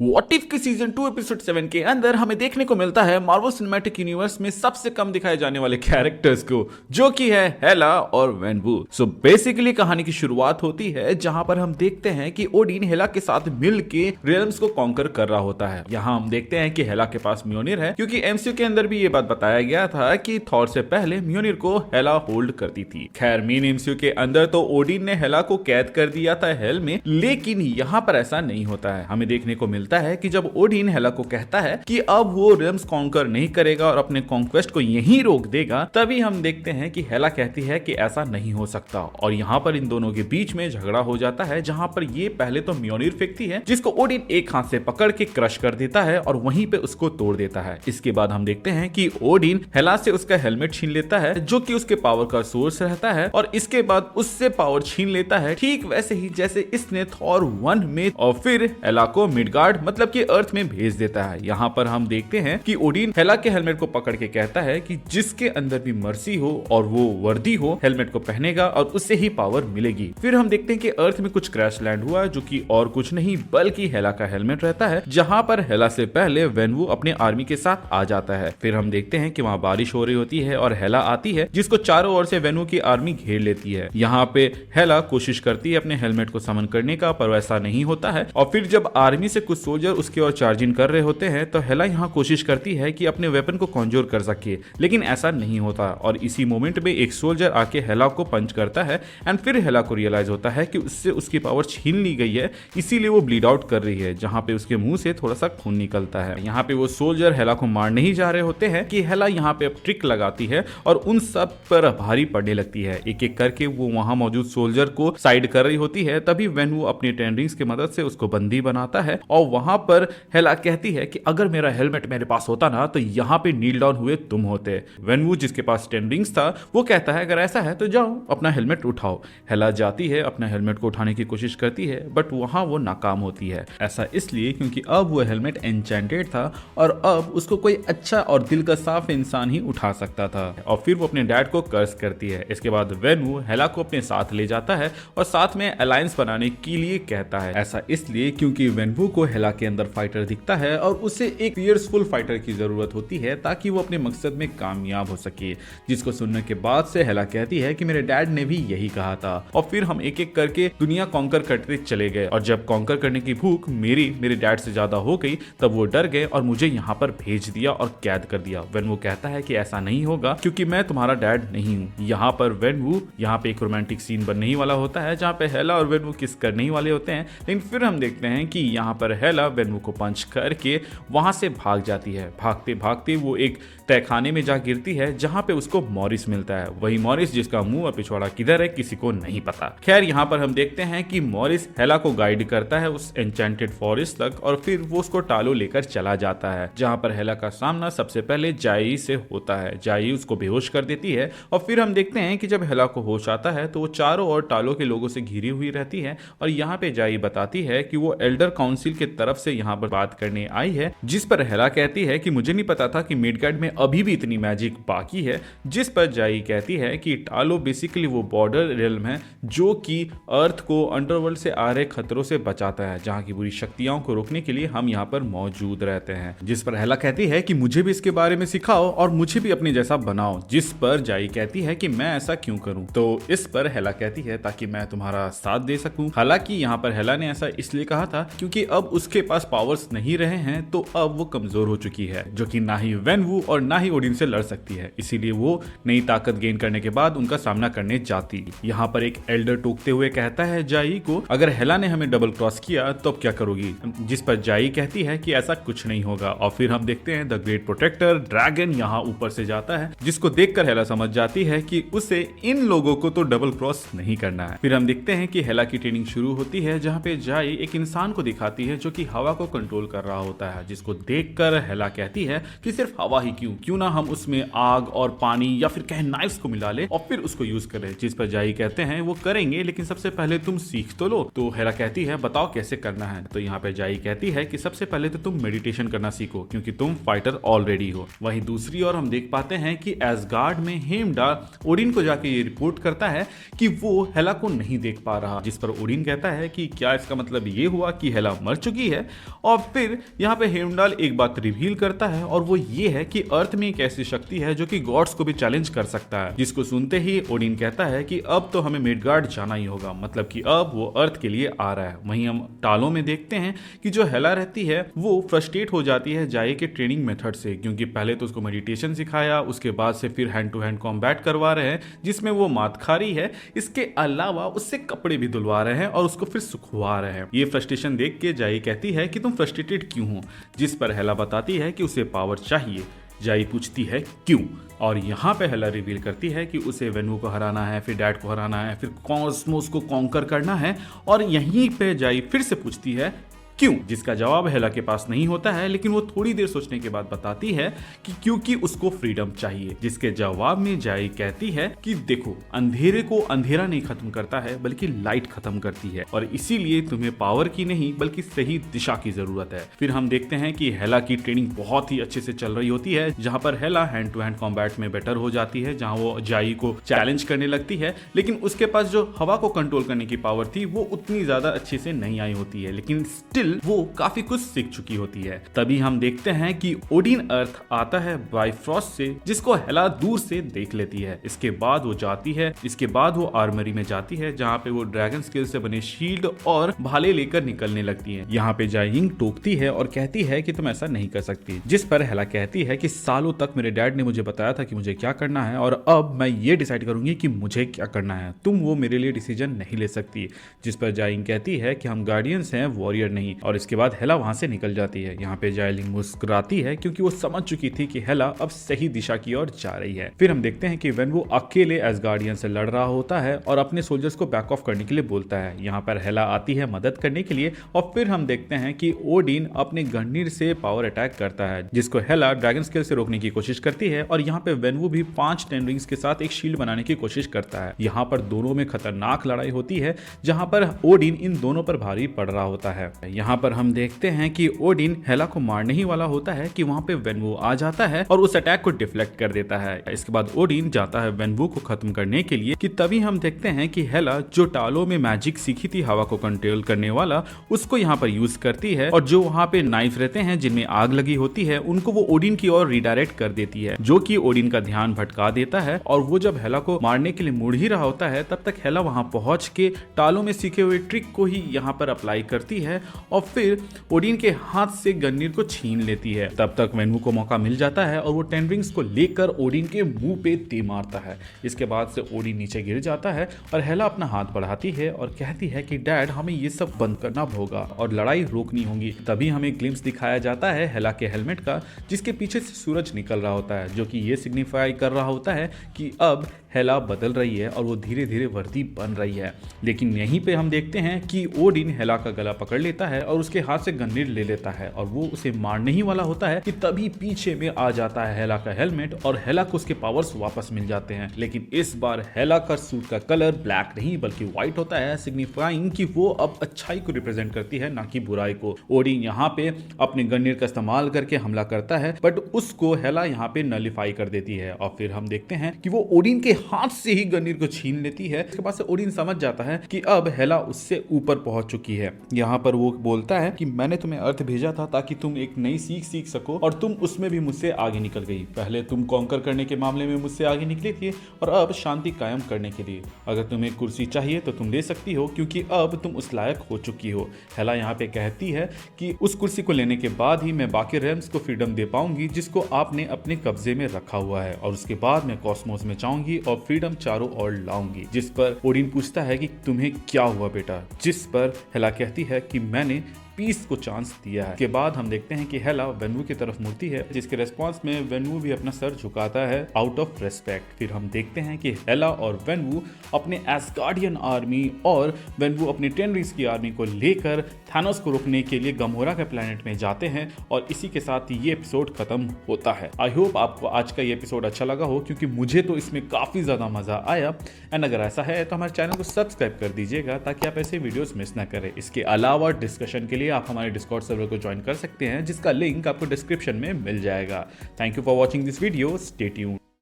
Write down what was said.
What if के season 2 episode 7 के अंदर हमें देखने को मिलता है मार्वल सिनेमैटिक यूनिवर्स में सबसे कम दिखाए जाने वाले कैरेक्टर्स को, जो कि है हेला और वेनवू। सो बेसिकली कहानी की शुरुआत होती है जहां पर हम देखते हैं कि ओडिन हेला के साथ मिल के रियल्म्स को कॉन्कर कर रहा होता है। यहाँ हम देखते हैं कि हेला के पास म्योनिर है, क्योंकि एमसीयू के अंदर भी ये बात बताया गया था कि थॉर से पहले म्योनिर को हेला होल्ड करती थी। खैर मेन एमसीयू के अंदर तो ओडिन ने हेला को कैद कर दिया था हेल में, लेकिन यहाँ पर ऐसा नहीं होता है। हमें देखने को मिलता है कि जब ओडिन हेला को कहता है कि अब वो रियल्म्स कॉन्कर नहीं करेगा और अपने कॉन्क्वेस्ट को यहीं रोक देगा, तभी हम देखते हैं कि हेला कहती है कि ऐसा नहीं हो सकता। और यहाँ पर इन दोनों के बीच में झगड़ा हो जाता है, जहां पर ये पहले तो म्योनिर फेंकती है, जिसको ओडिन एक हाथ से पकड़ के क्रश कर देता है और वहीं पे उसको तोड़ देता है। इसके बाद हम देखते हैं कि ओडिन हेला से उसका हेलमेट छीन लेता है, जो कि उसके पावर का सोर्स रहता है, और इसके बाद उससे पावर छीन लेता है, ठीक वैसे ही जैसे इसने थॉर 1 में, और फिर हेला को मिडगार्ड मतलब कि अर्थ में भेज देता है। यहाँ पर हम देखते हैं कि ओडिन हेला के हेलमेट को पकड़ के कहता है कि जिसके अंदर भी मर्सी हो और वो वर्दी हो, हेलमेट को पहनेगा और उससे ही पावर मिलेगी। फिर हम देखते हैं कि अर्थ में कुछ क्रैश लैंड हुआ, जो कि और कुछ नहीं बल्कि हेला का हेलमेट रहता है, जहां पर हेला से पहले वेनवू अपने आर्मी के साथ आ जाता है। फिर हम देखते हैं कि वहां बारिश हो रही होती है और हेला आती है, जिसको चारों ओर से वेनवू की आर्मी घेर लेती है। यहाँ पे हेला कोशिश करती है अपने हेलमेट को समन करने का, पर वैसा नहीं होता है। और फिर जब आर्मी से कुछ सोल्जर उसकी ओर चार्जिंग कर रहे होते हैं, तो हेला यहाँ कोशिश करती है कि अपने वेपन को कॉन्जोर कर सके, लेकिन ऐसा नहीं होता। और इसी मोमेंट में एक सोल्जर आके हेला को पंच करता है, एंड फिर हेला को रियलाइज होता है कि उससे उसकी पावर छीन ली गई है, इसीलिए वो ब्लीड आउट कर रही है, जहाँ पे उसके मुंह से थोड़ा सा खून निकलता है। यहाँ पे वो सोल्जर हेला को मार नहीं जा रहे होते हैं कि हेला यहाँ पे अब ट्रिक लगाती है और उन सब पर भारी पड़ने लगती है। एक एक करके वो वहां मौजूद सोल्जर को साइड कर रही होती है, तभी वेनवू अपनी टेंड्रिंग्स की मदद से उसको बंदी बनाता है। और वहां पर हेला कहती है कि अगर मेरा हेलमेट मेरे पास होता ना, तो यहाँ पे नील डाउन हुए तुम होते। वेनवू जिसके पास 10 रिंग्स था, वो कहता है अगर ऐसा है तो जाओ अपना हेलमेट उठाओ। हेला जाती है, अपना हेलमेट को उठाने की कोशिश करती है, बट वहां वो नाकाम होती है। ऐसा इसलिए क्योंकि अब वो हेलमेट एन्चेंटेड था और अब उसको कोई अच्छा और दिल का साफ इंसान ही उठा सकता था। और फिर वो अपने डैड को कर्स करती है। इसके बाद वेनवू हेला को अपने साथ ले जाता है और साथ में अलायंस बनाने के लिए कहता है। ऐसा इसलिए क्योंकि वेनवू को हेला के अंदर फाइटर दिखता है और उसे एक फियर्सफुल फाइटर की जरूरत होती है, ताकि वो अपने मकसद में कामयाब हो सके। जिसको सुनने के बाद से हेला कहती है कि मेरे डैड ने भी यही कहा था। और फिर हम एक एक करके दुनिया कॉन्कर करते चले गए, और जब कॉन्कर करने की भूख मेरे डैड से ज्यादा हो गई, तब वो डर गए और मुझे यहाँ पर भेज दिया और कैद कर दिया। वेनवू कहता है कि ऐसा नहीं होगा, क्योंकि मैं तुम्हारा डैड नहीं हूँ। यहाँ पर वेनवू, यहाँ पे एक रोमांटिक सीन बनने ही वाला होता है, जहाँ पे हेला और वेनवू किस करने ही वाले होते हैं, लेकिन फिर हम देखते हैं कि यहाँ पर हेला वेनवू को पंच करके वहां से भाग जाती है। भागते भागते वो एक तहखाने में जा गिरती है, जहां पे उसको मॉरिस मिलता है। वही मॉरिस जिसका मुंह और पिछवाड़ा किधर है किसी को नहीं पता। खैर यहाँ पर हम देखते हैं कि मॉरिस हेला को गाइड करता है उस एन्चेंटेड फॉरेस्ट तक, और फिर वो उसको टालो लेकर चला जाता है, जहां पर हेला का सामना सबसे पहले जाई से होता है। जाई उसको बेहोश कर देती है, और फिर हम देखते हैं कि जब हेला को होश आता है तो वो चारों ओर टालो के लोगों से घिरी हुई रहती है। और यहाँ पे जाई बताती है कि वो एल्डर काउंसिल की तरफ से यहाँ पर बात करने आई है, जिस पर हेला कहती है कि मुझे नहीं पता था कि मिडगार्ड में अभी भी इतनी मैजिक बाकी है। जिस पर जाई कहती है कि टालो बेसिकली वो बॉर्डर रियल्म है, जो कि अर्थ को अंडरवर्ल्ड से आ रहे खतरों से बचाता है, जहां की बुरी शक्तियों को रोकने के लिए हम यहाँ पर मौजूद रहते हैं। जिस पर हेला कहती है कि मुझे भी इसके बारे में सिखाओ और मुझे भी अपने जैसा बनाओ। जिस पर जाई कहती है कि मैं ऐसा क्यों करूं। तो इस पर हेला कहती है ताकि मैं तुम्हारा साथ दे सकूं। हालांकि यहाँ पर हेला ने ऐसा इसलिए कहा था क्योंकि अब उसके पास पावर्स नहीं रहे हैं, तो अब वो कमजोर हो चुकी है, जो कि ना ही वेनवू और ना ही ओडिन से लड़ सकती है। इसीलिए वो नई ताकत गेन करने के बाद उनका सामना करने जाती। यहाँ पर एक एल्डर टोकते हुए कहता है जाई को, अगर हेला ने हमें डबल क्रॉस किया तो अब क्या करोगी। जिस पर जाई कहती है कि ऐसा कुछ नहीं होगा। और फिर हम देखते हैं द ग्रेट प्रोटेक्टर ड्रैगन यहाँ ऊपर से जाता है, जिसको देखकर हेला समझ जाती है कि उसे इन लोगों को तो डबल क्रॉस नहीं करना है। फिर हम देखते हैं कि हेला की ट्रेनिंग शुरू होती है, जहाँ पे जाई एक इंसान को दिखाती है जो कि हवा को कंट्रोल कर रहा होता है, जिसको देखकर हेला कहती है कि सिर्फ हवा ही क्यों ना हम उसमें आग और पानी या फिर कहें नाइफ्स को मिला ले और फिर उसको यूज करें। जिस पर जाई कहते हैं वो करेंगे, लेकिन सबसे पहले तुम सीख तो लो। तो हेला कहती है बताओ कैसे करना है। तो यहाँ पे जाई कहती है कि सबसे पहले तो तुम मेडिटेशन करना सीखो, क्योंकि तुम फाइटर ऑलरेडी हो। वहीं दूसरी ओर हम देख पाते हैं कि एसगार्ड में हेमडाल ओडिन को जाके ये रिपोर्ट करता है कि वो हेला को नहीं देख पा रहा। जिस पर ओडिन कहता है कि क्या इसका मतलब ये हुआ कि हेला मर चुकी होती है। और फिर यहाँ पे हेमडाल एक बात रिवील करता है और वो ये है कि अर्थ में एक ऐसी शक्ति है जो कि गॉड्स को भी चैलेंज कर सकता है, जिसको सुनते ही ओडिन कहता है कि अब तो हमें मिडगार्ड जाना ही होगा, मतलब कि अब वो अर्थ के लिए आ रहा है। वहीं हम टालों में देखते हैं कि जो हेला रहती है वो फ्रस्ट्रेट हो जाती है जाए के ट्रेनिंग मेथड से, क्योंकि पहले तो उसको मेडिटेशन सिखाया, उसके बाद से फिर हैंड टू हैंड कॉम्बैट करवा रहे हैं जिसमें वो मात खा रही है। इसके अलावा उससे कपड़े भी धुलवा रहे हैं और उसको फिर सुखवा रहे हैं। ये फ्रस्ट्रेशन देख के जाई कहती है कि तुम फ्रस्ट्रेटेड क्यों हो, जिस पर हेला बताती है कि उसे पावर चाहिए। जाई पूछती है क्यों, और यहाँ पे हेला रिवील करती है कि उसे वेन्यू को हराना है, फिर डैड को हराना है, फिर कॉस्मोस को कॉन्कर करना है। और यहीं पे जाई फिर से पूछती है क्यों, जिसका जवाब हेला के पास नहीं होता है, लेकिन वो थोड़ी देर सोचने के बाद बताती है कि क्योंकि उसको फ्रीडम चाहिए। जिसके जवाब में जाई कहती है कि देखो, अंधेरे को अंधेरा नहीं खत्म करता है बल्कि लाइट खत्म करती है, और इसीलिए तुम्हें पावर की नहीं बल्कि सही दिशा की जरूरत है। फिर हम देखते हैं कि हेला की ट्रेनिंग बहुत ही अच्छे से चल रही होती है, जहां पर हेला हैंड टू हैंड कॉम्बैट में बेटर हो जाती है, जहां वो जाई को चैलेंज करने लगती है। लेकिन उसके पास जो हवा को कंट्रोल करने की पावर थी वो उतनी ज्यादा अच्छे से नहीं आई होती है, लेकिन स्टिल वो काफी कुछ सीख चुकी होती है। तभी हम देखते हैं कि ओडिन अर्थ आता है बाइफ्रॉस्ट से, जिसको हेला दूर से देख लेती है। इसके बाद वो आर्मरी में जाती है, जहाँ पे वो ड्रैगन स्किल से बने शील्ड और भाले लेकर निकलने लगती है। यहाँ पे जाइंग टोकती है और कहती है कि तुम ऐसा नहीं कर सकती, जिस पर हेला कहती है कि सालों तक मेरे डैड ने मुझे बताया था कि मुझे क्या करना है, और अब मैं ये डिसाइड करूंगी कि मुझे क्या करना है, तुम वो मेरे लिए डिसीजन नहीं ले सकती। जिस पर जाइंग कहती है कि हम गार्डियंस हैं, वॉरियर नहीं, और इसके बाद हेला वहां से निकल जाती है। यहाँ पे जाइलिंग मुस्कुराती है क्योंकि वो समझ चुकी थी कि हेला अब सही दिशा की ओर जा रही है। फिर हम देखते हैं कि वेन्वू अकेले एसगार्डियन से लड़ रहा होता है और अपने सोल्जर्स को बैक ऑफ करने के लिए बोलता है। यहाँ पर हेला आती है मदद करने के लिए, और फिर हम देखते हैं कि ओडिन अपने गन्नीर से पावर अटैक करता है, जिसको हेला ड्रैगन स्केल से रोकने की कोशिश करती है। और यहाँ पे वेन्वू भी 5 टेन रिंग्स के साथ एक शील्ड बनाने की कोशिश करता है। यहाँ पर दोनों में खतरनाक लड़ाई होती है, जहाँ पर ओडिन इन दोनों पर भारी पड़ रहा होता है। यहाँ पर हम देखते हैं कि ओडिन हेला को मारने ही वाला होता है कि वहां पे वेन्वू आ जाता है और उस अटैक को डिफ्लेक्ट कर देता है। इसके बाद ओडिन जाता है वेन्वू को खत्म करने के लिए, कि तभी हम देखते हैं कि हेला जो टालों में मैजिक सीखी थी हवा को कंट्रोल करने वाला, उसको यहाँ पर यूज करती है, और जो वहां पे नाइफ रहते हैं जिनमें आग लगी होती है उनको वो ओडिन की ओर रिडायरेक्ट कर देती है, जो कि ओडिन का ध्यान भटका देता है। और वो जब हेला को मारने के लिए मुड़ ही रहा होता है, तब तक हेला वहां पहुंच के टालों में सीखे हुए ट्रिक को ही यहाँ पर अप्लाई करती है और फिर ओडिन के हाथ से गन्नीर को छीन लेती है। तब तक वेन्वू को मौका मिल जाता है और वो 10 रिंग्स को लेकर ओडिन के मुंह पे तीर मारता है। इसके बाद से ओडिन नीचे गिर जाता है और हेला अपना हाथ बढ़ाती है और कहती है कि डैड, हमें ये सब बंद करना होगा और लड़ाई रोकनी होगी। तभी हमें ग्लिम्स दिखाया जाता है हेला के हेलमेट का, जिसके पीछे से सूरज निकल रहा होता है, जो कि ये सिग्निफाई कर रहा होता है कि अब हेला बदल रही है और वो धीरे धीरे वर्दी बन रही है। लेकिन यहीं पे हम देखते हैं कि ओडिन हेला का गला पकड़ लेता है और उसके हाथ से गन्नीर ले लेता है और वो उसे मारने ही वाला होता है कि तभी पीछे में आ जाता है हेला का हेलमेट और हेला को उसके पावर्स वापस मिल जाते हैं। लेकिन इस बार हेला का सूट का कलर ब्लैक नहीं बल्कि व्हाइट होता है, सिग्निफाइंग कि वो अब अच्छाई को रिप्रेजेंट करती है, ना कि बुराई को। ओडिन यहाँ पे अपने गन्नीर का इस्तेमाल करके हमला करता है, बट उसको हेला यहाँ पे नलिफाई कर देती है और फिर हम देखते हैं कि वो ओडिन के हाथ से ही गन्नीर को छीन लेती है। इसके बाद से ओडिन समझ जाता है कि अब हेला उससे ऊपर पहुंच चुकी है। यहाँ पर वो बोलता है कि मैंने तुम्हें अर्थ भेजा था ताकि तुम एक नई सीख सको और तुम उसमें भी मुझसे आगे निकल गई। पहले तुम कॉन्कर करने के मामले में मुझसे आगे निकली थी और अब शांति कायम करने के लिए। अगर तुम्हें कुर्सी चाहिए तो तुम ले सकती हो, क्योंकि अब तुम उस लायक हो चुकी हो। हेला यहाँ पे कहती है कि उस कुर्सी को लेने के बाद ही मैं बाकी रेम्स को फ्रीडम दे पाऊंगी जिसको आपने अपने कब्जे में रखा हुआ है, और उसके बाद मैं कॉस्मोस में जाऊंगी और फ्रीडम चारों ओर लाऊंगी। जिस पर ओडिन पूछता है कि तुम्हें क्या हुआ बेटा, जिस पर हेला कहती है कि मैंने पीस को चांस दिया है। के बाद हम देखते हैं कि हेला वेन्वू की तरफ मुड़ती है, जिसके रेस्पॉन्स में वेन्वू भी अपना सर झुकाता है आउट ऑफ रेस्पेक्ट। फिर हम देखते हैं कि हेला और वेन्वू अपने एसगार्डियन आर्मी और वेन्वू अपनी 10 रिंग्स की आर्मी को लेकर थानोस को रोकने के लिए गमोरा के प्लेनेट में जाते हैं, और इसी के साथ ये एपिसोड खत्म होता है। आई होप आपको आज का ये एपिसोड अच्छा लगा हो, क्योंकि मुझे तो इसमें काफी ज्यादा मजा आया। एंड अगर ऐसा है तो हमारे चैनल को सब्सक्राइब कर दीजिएगा ताकि आप ऐसे वीडियोस मिस ना करें। इसके अलावा डिस्कशन के लिए आप हमारे डिस्कॉर्ड सर्वर को ज्वाइन कर सकते हैं, जिसका लिंक आपको डिस्क्रिप्शन में मिल जाएगा। Thank you for watching this video, stay tuned.